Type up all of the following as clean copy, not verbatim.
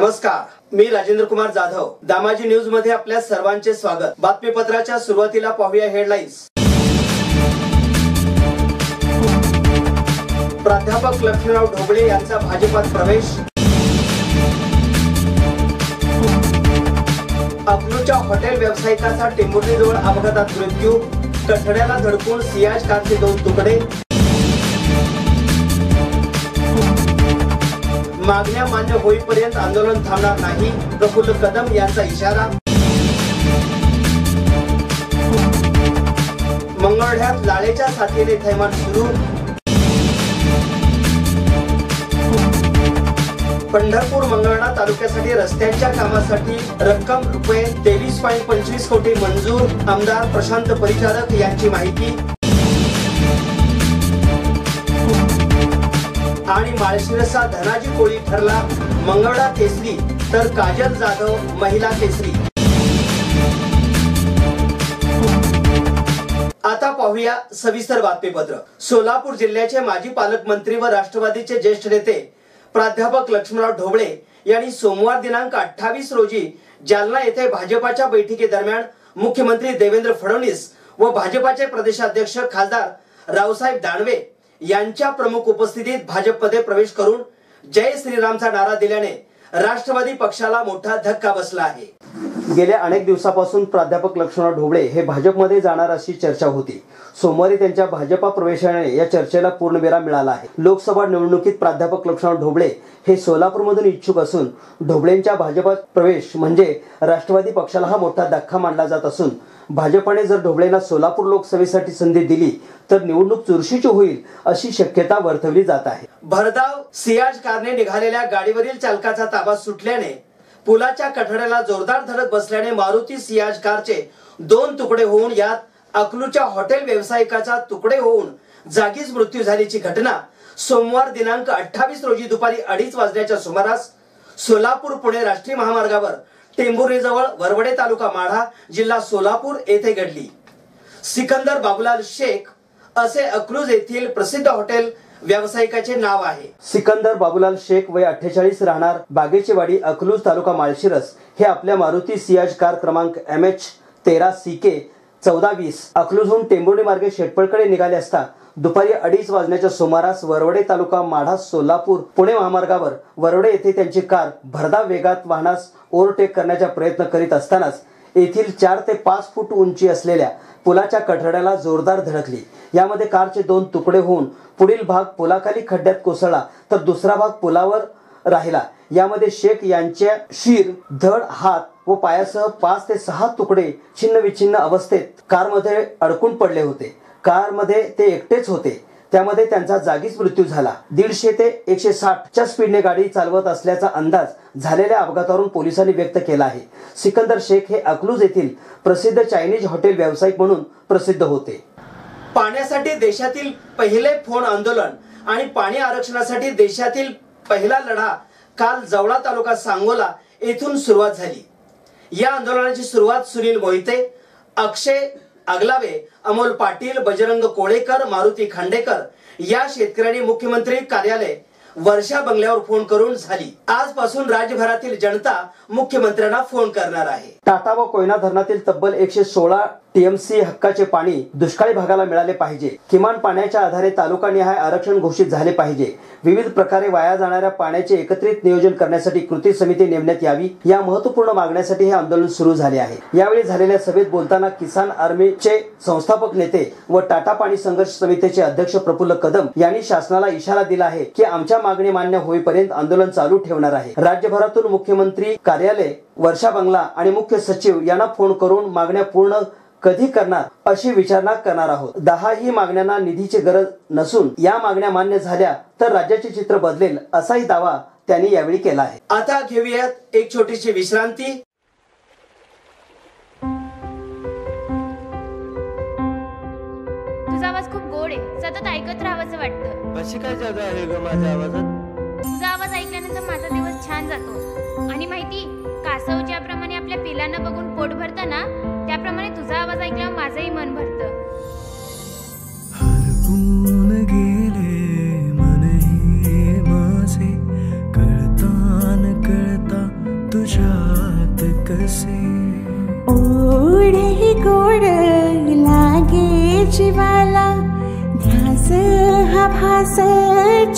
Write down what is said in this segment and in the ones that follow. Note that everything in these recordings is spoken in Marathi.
नमस्कार, मी राजेंद्र कुमार जाधव. दामाजी न्यूज मध्ये आपल्या सर्वांचे स्वागत. बातमीपत्राच्या सुरुवातीला पाहूया हेडलाईन्स. प्राध्यापक लक्ष्मणराव ढोबळे यांचा भाजपात प्रवेश. अकलूजच्या हॉटेल व्यावसायिकाचा टेंभुर्णीजवळ अपघातात मृत्यू. कठड्याला धडकून सियाज कारचे 2 तुकडे. मागण्या मान्य होईपर्यंत आंदोलन थांबणार नाही, प्रफुल्ल कदम यांचा इशारा. मंगळवेढ्यात लाळेच्या साथीने थैमान सुरू. पंढरपूर मंगळवेढा तालुक्यासाठी रस्त्यांच्या कामासाठी रक्कम रुपये 23.25 कोटी मंजूर. आमदार प्रशांत परिचारक यांची माहिती. आणि माळशिरसचा धनाजी कोळी ठरला मंगळवेढा केसरी, तर काजल जाधव महिला केसरी. आता पाहूया सविस्तर बातमीपत्र. सोलापूर जिल्ह्याचे माजी पालकमंत्री व राष्ट्रवादीचे ज्येष्ठ नेते प्राध्यापक लक्ष्मणराव ढोबळे यांनी सोमवार दिनांक 28 रोजी जालना येथे भाजपाच्या बैठकीदरम्यान मुख्यमंत्री देवेंद्र फडणवीस व भाजपाचे प्रदेशाध्यक्ष खासदार रावसाहेब दानवे यांच्या प्रमुख उपस्थितीत भाजपमध्ये प्रवेश करून जय श्रीरामचा नारा दिल्याने राष्ट्रवादी पक्षाला मोठा धक्का बसला आहे. गेल्या अनेक दिवसापासून प्राध्यापक लक्ष्मणराव ढोबळे हे भाजपमध्ये जाणार अशी चर्चा होती. सोमवारी त्यांच्या भाजपा प्रवेशाने या चर्चेला पूर्णविराम मिळाला आहे. लोकसभा निवडणुकीत प्राध्यापक लक्ष्मणराव ढोबळे हे सोलापूरमधून इच्छुक असून ढोबळेंच्या भाजपात प्रवेश म्हणजे राष्ट्रवादी पक्षाला हा मोठा धक्का मानला जात असून भाजपाने जर ढोबळेंना सोलापूर लोकसभेसाठी संधी दिली तर निवडणूक चुरशीची होईल अशी शक्यता वर्तवली जात आहे. भरधाव सियाज कारने निघालेल्या गाडीवरील चालकाचा ताबा सुटल्याने पुलाच्या कठड्याला जोरदार धडक बसल्याने मारुती सियाज कारचे 2 तुकडे होऊन यात अकलूजच्या हॉटेल व्यावसायिकाचा तुकडे होऊन जागीच मृत्यू झाल्याची घटना सोमवार दिनांक 28 रोजी दुपारी 2:30 वाजण्याच्या सुमारास सोलापूर पुणे राष्ट्रीय महामार्गावर टेंभुर्णीजवळ वरवडे तालुका माढा जिल्हा सोलापूर येथे घडली. सिकंदर बाबूलाल शेख असे अकलूज येथील प्रसिद्ध हॉटेल व्यावसायिकाचे नाव आहे. सिकंदर बाबूलाल शेख वय 48 राहणार बागेची वाडी अकलूज तालुका माळशिरस हे आपल्या मारुती सियाज कार क्रमांक MH13CK 1420 अकलूजहून टेंभुर्णी मार्गे शेटपळकडे निघाले असता दुपारी 2:30 वाजण्याच्या सुमारास वरवडे तालुका माढा सोलापूर पुणे महामार्गावर वरवडे येथे त्यांची कार भरधाव वेगात वाहनास ओव्हरटेक करण्याचा प्रयत्न करीत असतानाच येथील 4 ते 5 फूट उंची असलेल्या पुलाच्या कठड्याला जोरदार धडकली. यामध्ये कारचे 2 तुकडे होऊन पुढील भाग पुलाखाली खड्ड्यात कोसळला तर दुसरा भाग पुलावर राहिला. यामध्ये शेख यांच्या शिर, धड, हात व पायासह 5 ते 6 तुकडे छिन्नविछिन्न अवस्थेत कारमध्ये अडकून पडले होते. कारमध्ये ते एकटेच होते, त्यामध्ये त्यांचा जागीच मृत्यू झाला. 150 ते 160च्या स्पीडने गाडी चालवत असल्याचा अंदाज झालेल्या अपघातावरून पोलिसांनी व्यक्त केला आहे. सिकंदर शेख हे अकलूज येथील प्रसिद्ध चायनीज हॉटेल व्यावसायिक म्हणून प्रसिद्ध होते. पाण्यासाठी देशातील पहिले फोन आंदोलन आणि पाणी आरक्षणासाठी देशातील पहिला लढा काल जवळा तालुका सांगोला येथून सुरुवात झाली. या आंदोलनाची सुरुवात सुनील मोहिते, अक्षय अगलावे, अमोल पाटील, बजरंग कोळेकर, मारुती खांडेकर या शेतकऱ्यांनी मुख्यमंत्री कार्यालय वर्षा बंगल्यावर फोन करून झाली. आजपासून राज्यभरातील जनता मुख्यमंत्र्यांना फोन करणार आहे. टाटा व कोयना धरणातील तब्बल 116 TMC हक्काचे पाणी दुष्काळी भागाला मिळाले पाहिजे. किमान पाण्याच्या आधारे तालुकानिहाय आरक्षण घोषित झाले पाहिजे. विविध प्रकारे वाया जाणाऱ्या पाण्याचे एकत्रित नियोजन करण्यासाठी कृती समिती नेमण्यात यावी. या महत्त्वपूर्ण मागण्यासाठी हे आंदोलन सुरू झाले आहे. यावेळी झालेल्या सभेत बोलताना किसान आर्मीचे संस्थापक नेते व टाटा पाणी संघर्ष समितीचे अध्यक्ष प्रफुल्ल कदम यांनी शासनाला इशारा दिला आहे की आमच्या मागणी मान्य होईपर्यंत आंदोलन चालू ठेवणार आहे. राज्यभरातून मुख्यमंत्री कार्यालय, वर्षा बंगला आणि मुख्य सचिव यांना फोन करून मागण्या पूर्ण कधी करणार अशी विचारणा करणार आहोत. 10ही मागण्यांना निधीची गरज नसून या मागण्या मान्य झाल्या तर राज्याचे चित्र बदलेल असाही दावा त्यांनी यावेळी केला आहे. आता घेऊयात एक छोटीशी विश्रांती. तुझा आवाज खूप गोड आहे, सतत ऐकत राहावंसं वाटतं. अशी काय जागा आहे ग माझ्या आवाजात? तुझा आवाज ऐकल्यानंतर माझा दिवस छान जातो. आणि माहिती, कासव ज्याप्रमाणे आपल्या पिलांना बघून पोट भरतं ना, त्याप्रमाणे तुझा आवाज ऐकल्यावर माझंही मन भरतं. हरपून गेले मन हे माझे, कळता न कळता ओढे गोड लागे जीवाला ध्यास हा भास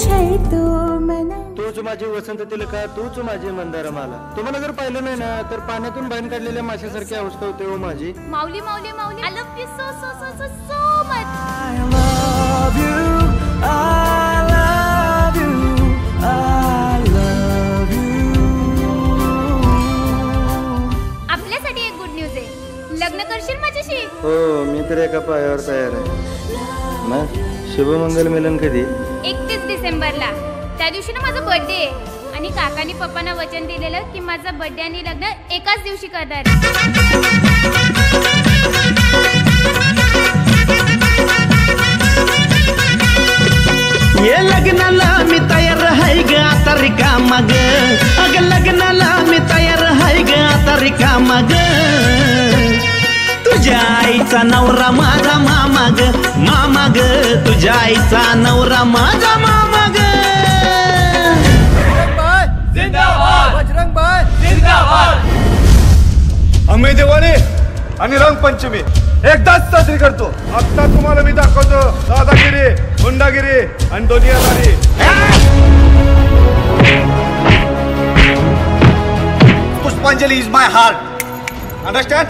छैतो मना. तूच माझी वसंत तिलका, तूच माझी मंदारमाला. तुम्हाला जर पाहिलं नाही ना तर पाण्यातून बाहेर काढलेल्या माशासारखी अवस्था होते हो माझी. माऊली माऊली माऊली I love you so so so so so much. I love you, I love you, I love you. आपल्यासाठी एक गुड न्यूज आहे. लग्न करशील माझ्याशी? हो, मी तर एका पायावर तयार आहे. मग शुभमंगल मिलन कधी? 31 डिसेंबरला. त्या दिवशी ना माझा बर्थडे आहे आणि काकानी पप्पांना वचन दिलेलं की माझा बर्थडे आणि लग्न एकाच दिवशी करणार. ये लग्नाला मी तयार हाय ग आता रिकामा ग. अग लग्नाला मी तयार हाय ग आता रिकामा ग. तुझ्या आईचा नवरा माझा मामा ग, मामा ग. तुझ्या आईचा नवरा माझा मामा ग. आम्ही दिवाळी आणि रंगपंचमी एकदाच साजरी करतो. आता तुम्हाला मी दाखवतो दादागिरी, गुंडागिरी आणि दुनियादारी. Pushpanjali is my heart. Understand?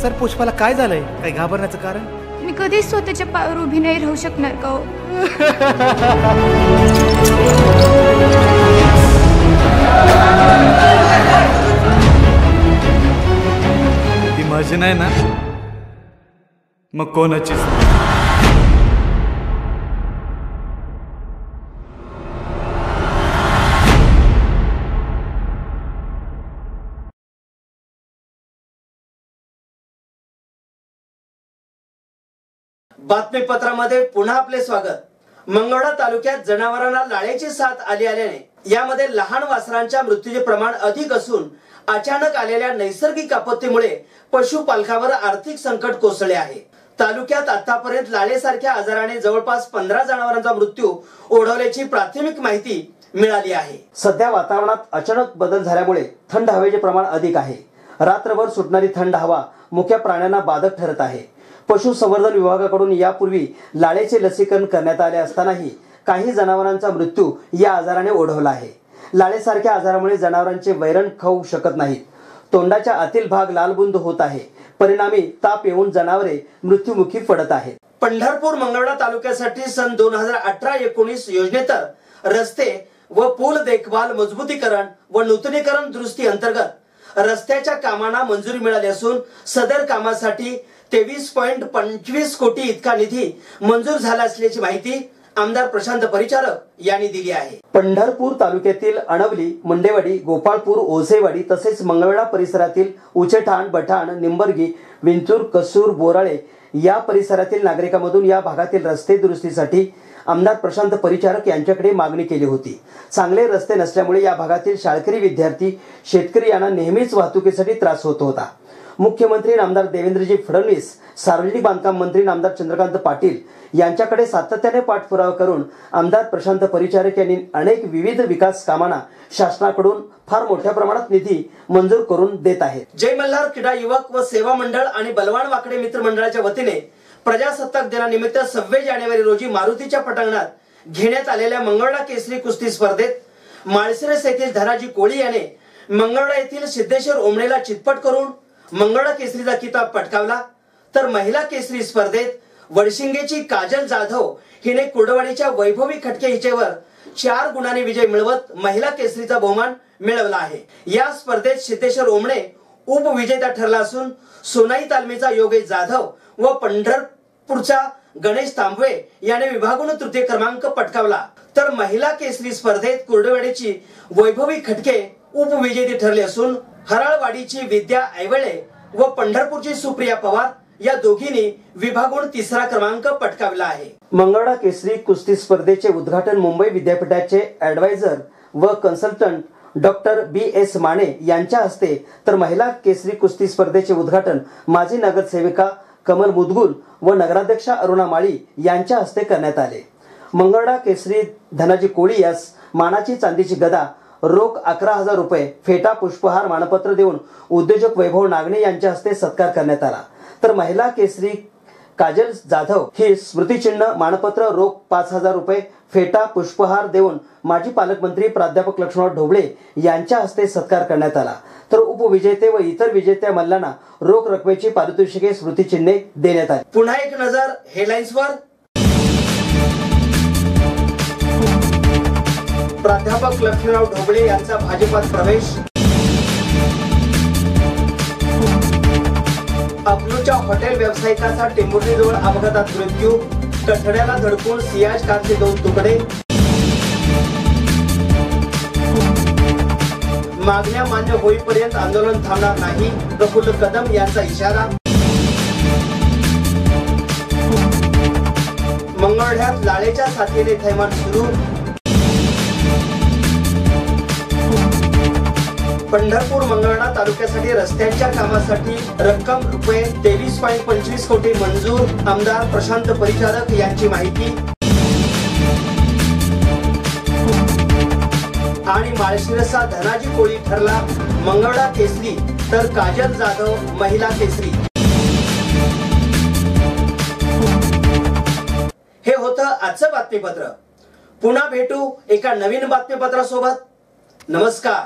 Sir, पुष्पाला काय झालंय? काय घाबरण्याचं कारण? मी कधीच स्वतःच्या पायावर उभी नाही राहू शकणार का हो? ती माझी नाही ना, मग कोणाची? बातमीपत्रामध्ये पुन्हा आपले स्वागत. मंगळवेढा तालुक्यात जनावरांना लाळेची साथ आल्याने यामध्ये लहान वासरांच्या मृत्यूचे प्रमाण अधिक असून अचानक आलेल्या नैसर्गिक आपत्तीमुळे पशुपालकावर आर्थिक संकट कोसळले आहे. तालुक्यात आतापर्यंत लाळेसारख्या आजाराने जवळपास 15 जनावरांचा मृत्यू ओढवल्याची प्राथमिक माहिती मिळाली आहे. सध्या वातावरणात अचानक बदल झाल्यामुळे थंड हवेचे प्रमाण अधिक आहे. रात्रभर सुटणारी थंड हवा मुख्य प्राण्यांना बाधक ठरत आहे. पशुसंवर्धन विभागाकडून यापूर्वी लाळेचे लसीकरण करण्यात आले असतानाही काही जनावरांचा मृत्यू या आजाराने ओढवला आहे. लाळेसारख्या आजारामुळे जनावरांचे वैरण खाऊ शकत नाहीत. तोंडाच्या आतील भाग लालबुंद होत आहे. परिणामी ताप येऊन जनावरे मृत्युमुखी पडत आहेत. पंढरपूर मंगळवेढा तालुक्यासाठी सन 2018-19 योजनेतर रस्ते व पूल देखभाल मजबूतीकरण व नूतनीकरण दुरुस्ती अंतर्गत रस्त्याच्या कामांना मंजुरी मिळाली असून सदर कामासाठी 23.25 कोटी इतका निधी मंजूर झाला असल्याची माहिती आमदार प्रशांत परिचारक यांनी दिली आहे. पंढरपूर तालुक्यातील अणवली, मुंडेवाडी, गोपाळपूर, ओझेवाडी तसेच मंगळवेढा परिसरातील उचेठाण, बठाण, निंबर्गी, विंचूर, कसूर, बोराळे या परिसरातील नागरिकांमधून या भागातील रस्ते दुरुस्तीसाठी आमदार प्रशांत परिचारक यांच्याकडे मागणी केली होती. चांगले रस्ते नसल्यामुळे या भागातील शाळकरी विद्यार्थी, शेतकरी यांना नेहमीच वाहतुकीसाठी त्रास होत होता. मुख्यमंत्री आमदार देवेंद्रजी फडणवीस, सार्वजनिक बांधकाम मंत्री आमदार चंद्रकांत पाटील यांच्याकडे सातत्याने पाठपुरावा करून आमदार प्रशांत परिचारक यांनी अनेक विविध विकास कामांना शासनाकडून फार मोठ्या प्रमाणात निधी मंजूर करून देत आहेत. जय मल्हार क्रीडा युवक व सेवा मंडळ आणि बलवान वाकडे मित्र मंडळाच्या वतीने प्रजासत्ताक दिनानिमित्त 26 जानेवारी रोजी मारुतीच्या पटांगणात घेण्यात आलेल्या मंगळवेढा केसरी कुस्ती स्पर्धेत माळशिरस येथील धनाजी कोळी याने मंगळवेढा येथील सिद्धेश्वर ओमणेला चितपट करून मंगळवेढा केसरीचा किताब पटकावला. तर महिला केसरी स्पर्धेत वडशिंगेची काजल जाधव हिने कुर्डवाडीच्या वैभवी खटके हिचेवर 4 गुणांनी विजय मिळवत महिला केसरीचा बहुमान मिळवला आहे. या स्पर्धेत सिद्धेश्वर ओमणे उपविजेता ठरला असून सोनाई तालमीचा योगेश जाधव व पंढरपूरचा गणेश तांबवे याने विभागून तृतीय क्रमांक पटकावला. तर महिला केसरी स्पर्धेत कुर्डवाडीची वैभवी खटके उपविजेती ठरली असून हराळवाडीची विद्या ऐवळे व पंढरपूरची सुप्रिया पवार या दोघींनी विभागून 3रा क्रमांक पटकावला आहे. मंगळवेढा केसरी कुस्ती स्पर्धेचे उद्घाटन मुंबई विद्यापीठाचे ऍडवायझर व कन्सल्टंट डॉक्टर B.S. माने यांच्या हस्ते तर महिला केसरी कुस्ती स्पर्धेचे उद्घाटन माजी नगरसेविका कमल मुदगुल व नगराध्यक्षा अरुणा माळी यांच्या हस्ते करण्यात आले. मंगळवेढा केसरी धनाजी कोळी यास मानाची चांदीची गदा रोख 11,000 रुपये, फेटा पुष्पहार मानपत्र देऊन उद्योजक वैभव नागणे यांच्या हस्ते सत्कार करण्यात आला. तर महिला केसरी काजल जाधव ही स्मृतिचिन्ह, मानपत्र, रोख 5,000 रुपये, फेटा पुष्पहार देऊन माजी पालकमंत्री प्राध्यापक लक्ष्मणराव ढोबळे यांच्या हस्ते सत्कार करण्यात आला. तर उपविजेते व इतर विजेत्या मल्लांना रोख रकमेची पारितोषिके, स्मृतिचिन्हे देण्यात आली. पुन्हा एक नजर हेडलाईन्सवर. प्राध्यापक लक्ष्मणराव ढोबळे यांचा भाजपात प्रवेश. अकलूजच्या हॉटेल व्यावसायिकाचा टेंभुर्णीजवळ अपघातात मृत्यू. कठड्याला धडकून सियाज कारचे 2 तुकडे. मागण्या मान्य होईपर्यंत आंदोलन थांबणार नाही, प्रफुल्ल कदम यांचा इशारा. मंगळवेढ्यात लाळेच्या साथीने थैमान सुरू. पंढरपूर मंगळवेढा तालुक्यासाठी रस्त्यांच्या कामासाठी रक्कम रुपये 23.25 कोटी मंजूर. आमदार प्रशांत परिचारक यांची माहिती. आणि माळशिरसचा धनाजी कोळी ठरला मंगळवेढा केसरी, तर काजल जाधव महिला केसरी. हे होतं आजचं बातमीपत्र. पुन्हा भेटू एका नवीन बातमीपत्रासोबत. नमस्कार.